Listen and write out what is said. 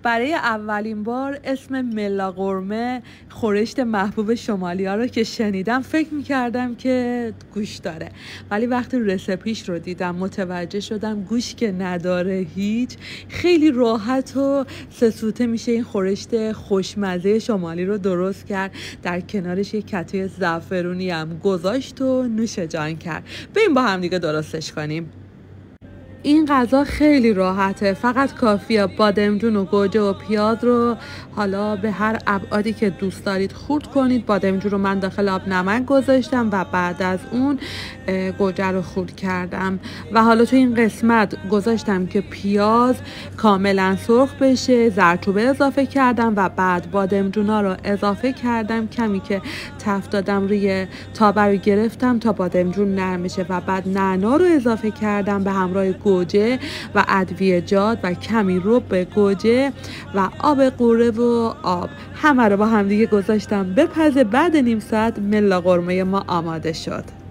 برای اولین بار اسم ملا قورمه، خورشت محبوب شمالی‌ها رو که شنیدم فکر می‌کردم که گوش داره، ولی وقتی رسپیش رو دیدم متوجه شدم گوش که نداره هیچ. خیلی راحت و سسوته میشه این خورشت خوشمزه شمالی رو درست کرد. در کنارش یک کته زعفرونی هم گذاشت و نوش جان کرد. بریم با هم دیگه درستش کنیم. این غذا خیلی راحته، فقط کافیه بادمجون و گوجه و پیاز رو حالا به هر ابعادی که دوست دارید خورد کنید. بادمجون رو من داخل آب نمک گذاشتم و بعد از اون گوجه رو خورد کردم و حالا تو این قسمت گذاشتم که پیاز کاملا سرخ بشه، زردچوبه اضافه کردم و بعد بادمجونا رو اضافه کردم، کمی که تفت دادم روی تابه رو گرفتم تا بادمجون نرم بشه و بعد نعنا رو اضافه کردم به همراه گوجه و ادویه‌جات و کمی رب گوجه و آب قوره و آب، همه رو با هم دیگه گذاشتم بپزه. بعد نیم ساعت ملا قورمه ما آماده شد.